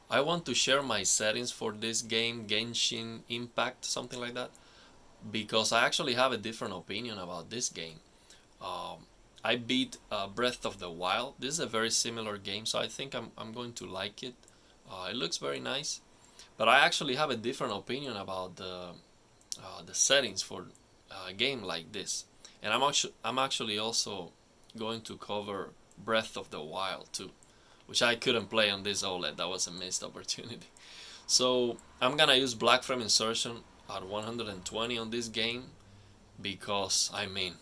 I want to share my settings for this game, Genshin Impact, something like that, because I actually have a different opinion about this game. Um, I beat Breath of the Wild. This is a very similar game, so I think I'm going to like it. It looks very nice, but I actually have a different opinion about the settings for a game like this. And I'm actually also going to cover Breath of the Wild too, which I couldn't play on this OLED. That was a missed opportunity. So I'm gonna use black frame insertion at 120 on this game because I mean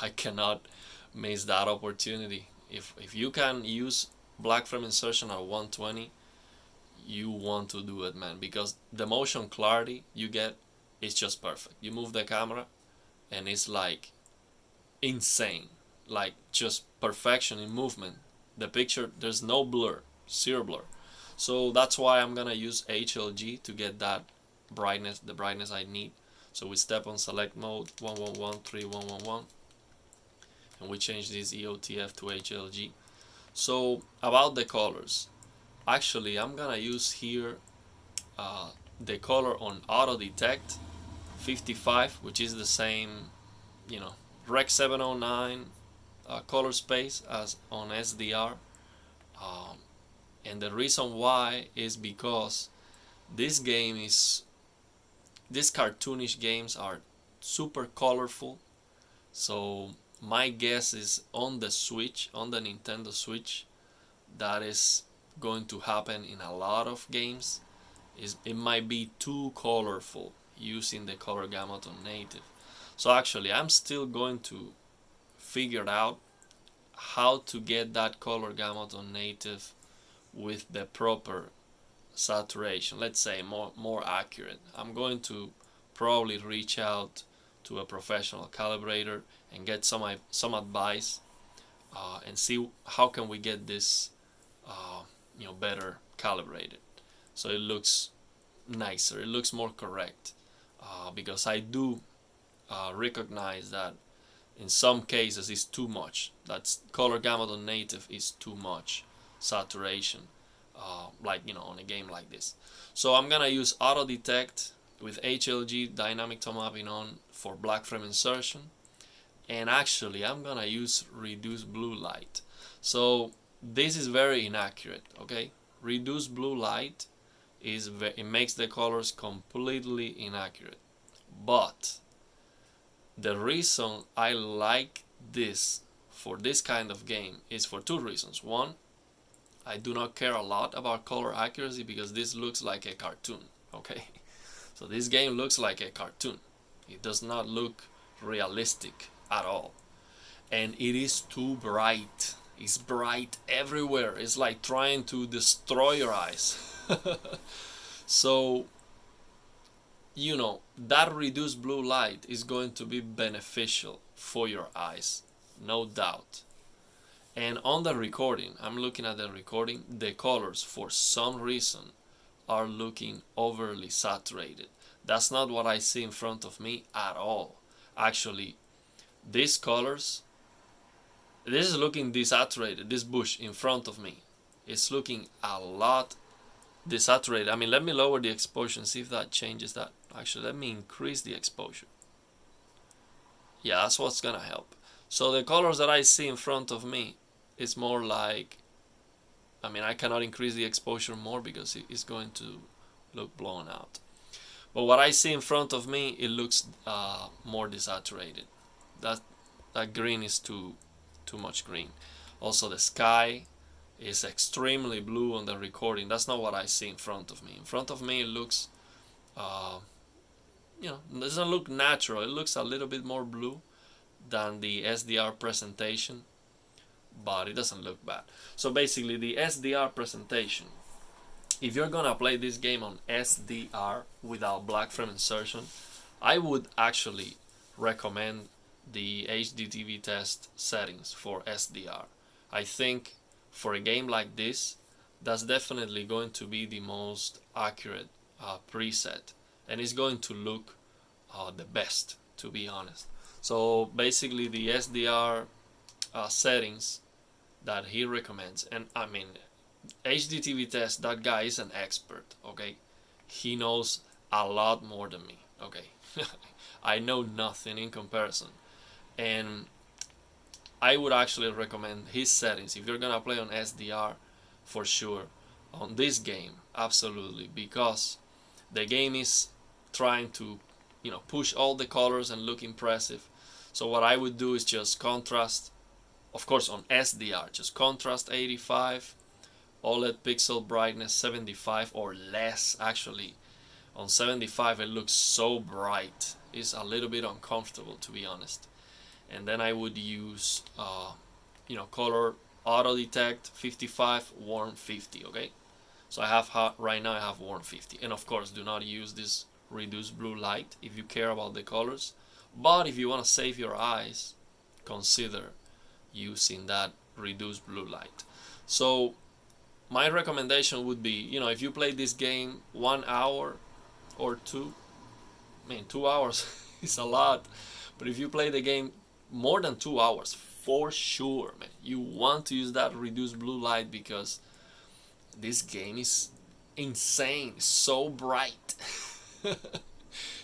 I cannot miss that opportunity. If you can use black frame insertion at 120, you want to do it, man, because the motion clarity you get is just perfect. You move the camera and it's like insane, like just perfection in movement. The picture, there's no blur, zero blur. So that's why I'm gonna use HLG to get that brightness, the brightness I need. So we step on select mode 1113111 and we change this EOTF to HLG. So about the colors, actually I'm gonna use here the color on auto detect 55, which is the same, you know, Rec 709 color space as on SDR. Um, and the reason why is because this game is, these cartoonish games are super colorful. So my guess is on the Switch, on the Nintendo Switch, that is going to happen in a lot of games. It might be too colorful using the color gamut on native. So actually I'm still going to figure out how to get that color gamut on native with the proper saturation, let's say more accurate. I'm going to probably reach out to a professional calibrator and get some advice and see how can we get this better calibrated so it looks nicer, it looks more correct, because I do recognize that in some cases it's too much. That's color gamut on native is too much saturation, like on a game like this. So I'm gonna use auto detect with HLG dynamic tone mapping on for black frame insertion, and actually I'm gonna use reduce blue light. So this is very inaccurate. Okay, reduce blue light it makes the colors completely inaccurate, but the reason I like this for this kind of game is for two reasons. One, I do not care a lot about color accuracy because this looks like a cartoon. Okay, so this game looks like a cartoon. It does not look realistic at all, and it is too bright. It's bright everywhere. It's like trying to destroy your eyes. So that reduced blue light is going to be beneficial for your eyes, no doubt. And on the recording, I'm looking at the recording, the colors for some reason are looking overly saturated. That's not what I see in front of me at all. Actually, these colors, this is looking desaturated. This bush in front of me is looking a lot desaturated. I mean, let me lower the exposure and see if that changes that. Actually, let me increase the exposure. Yeah, that's what's gonna help. So the colors that I see in front of me is more like, I mean, I cannot increase the exposure more because it's going to look blown out. But what I see in front of me, it looks more desaturated. That green is too much green. Also, the sky is extremely blue on the recording. That's not what I see in front of me. In front of me, it looks, it doesn't look natural. It looks a little bit more blue than the SDR presentation, but it doesn't look bad. So basically, the SDR presentation, if you're gonna play this game on SDR without black frame insertion, I would actually recommend the HDTV test settings for SDR. I think for a game like this, that's definitely going to be the most accurate preset, and it's going to look the best, to be honest. So basically, the SDR settings that he recommends, and I mean, HDTV test, that guy is an expert, okay? He knows a lot more than me, okay? I know nothing in comparison. And I would actually recommend his settings if you're gonna play on SDR, for sure. On this game, absolutely, because the game is trying to, push all the colors and look impressive. So what I would do is just contrast, of course, on SDR, just contrast 85, OLED pixel brightness 75 or less. Actually, on 75 it looks so bright, it's a little bit uncomfortable, to be honest. And then I would use color auto detect 55, warm 50. Okay, so I have right now I have warm 50, and of course do not use this reduced blue light if you care about the colors. But if you want to save your eyes, consider using that reduced blue light. So my recommendation would be, if you play this game 1 hour or two, I mean 2 hours is a lot, but if you play the game more than 2 hours, for sure, man, you want to use that reduced blue light, because this game is insane, so bright.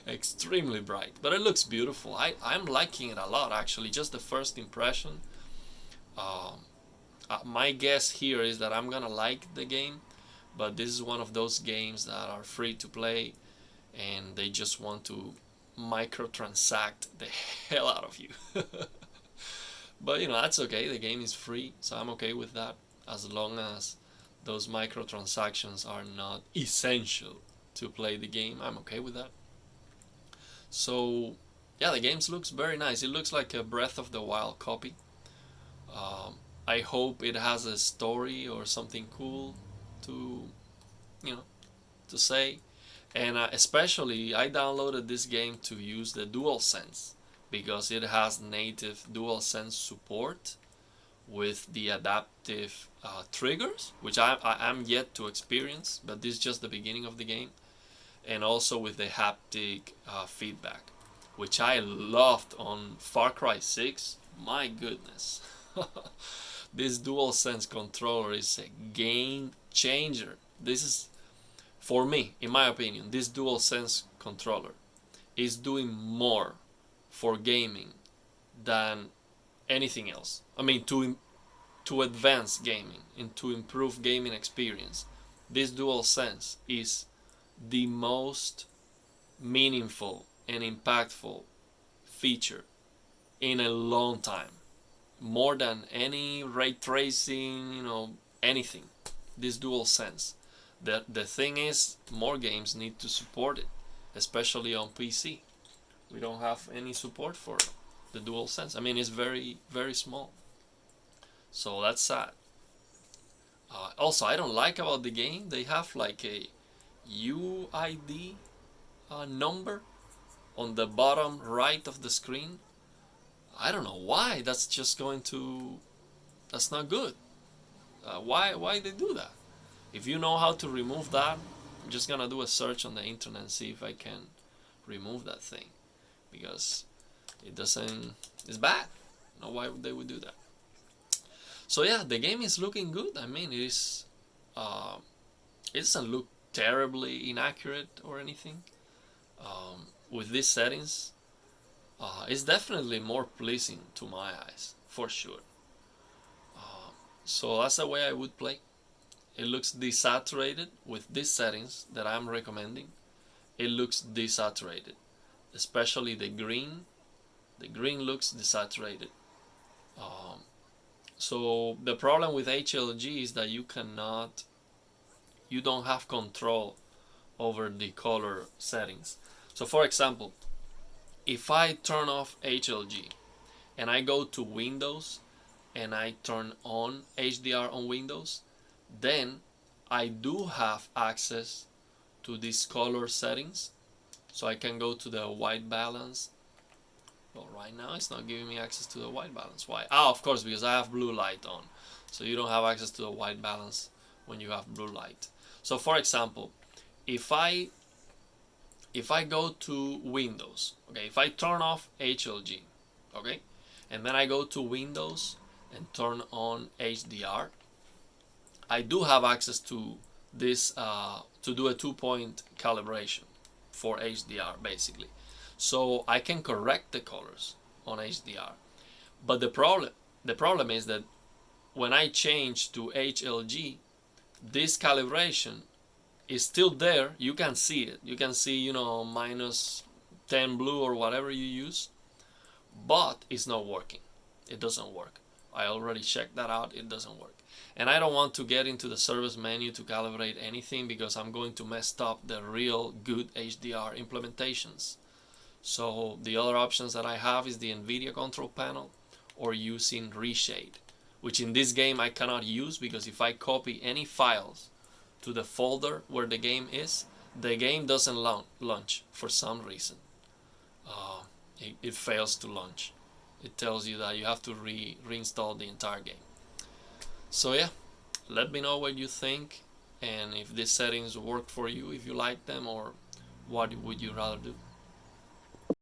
Extremely bright, but it looks beautiful. I'm liking it a lot, actually. Just the first impression. My guess here is that I'm gonna like the game, but this is one of those games that are free to play and they just want to microtransact the hell out of you. But that's okay. The game is free, so I'm okay with that, as long as those microtransactions are not essential to play the game. I'm okay with that. So yeah, the game looks very nice. It looks like a Breath of the Wild copy. I hope it has a story or something cool to you know to say. And especially, I downloaded this game to use the DualSense, because it has native DualSense support with the adaptive triggers, which I'm yet to experience, but this is just the beginning of the game, and also with the haptic feedback, which I loved on Far Cry 6. My goodness. This DualSense controller is a game changer. This is, for me, in my opinion, this DualSense controller is doing more for gaming than anything else. I mean, to advance gaming and to improve gaming experience, this DualSense is the most meaningful and impactful feature in a long time. More than any ray tracing, anything. This DualSense. The thing is, more games need to support it, especially on PC. We don't have any support for the DualSense. I mean, it's very, very small. So that's sad. Also, I don't like about the game, they have like a UID number on the bottom right of the screen. I don't know why. That's not good. Why they do that? If you know how to remove that, I'm just gonna do a search on the internet and see if I can remove that thing, because it's bad. I don't know why they would do that. So yeah, the game is looking good. I mean, it doesn't look terribly inaccurate or anything. With these settings, it's definitely more pleasing to my eyes, for sure. So that's the way I would play. It looks desaturated with these settings that I'm recommending. It looks desaturated, especially the green. The green looks desaturated. So the problem with HLG is that you don't have control over the color settings. So for example, if I turn off HLG and I go to Windows and I turn on HDR on Windows, then I do have access to these color settings. So I can go to the white balance. Well, right now it's not giving me access to the white balance. Why? Of course, because I have blue light on. So you don't have access to the white balance when you have blue light. So for example, if I go to Windows, okay, if I turn off HLG, okay, and then I go to Windows and turn on HDR, I do have access to this to do a 2-point calibration for HDR basically. So I can correct the colors on HDR. But the problem is that when I change to HLG, this calibration is still there. You can see it. You can see, you know, minus 10 blue or whatever you use, but it's not working. It doesn't work. I already checked that out. It doesn't work. And I don't want to get into the service menu to calibrate anything because I'm going to mess up the real good HDR implementations. So the other options that I have is the NVIDIA control panel or using reshade, which in this game I cannot use because if I copy any files to the folder where the game is, the game doesn't launch for some reason. It fails to launch. It tells you that you have to reinstall the entire game. So yeah, let me know what you think and if these settings work for you, if you like them, or what would you rather do.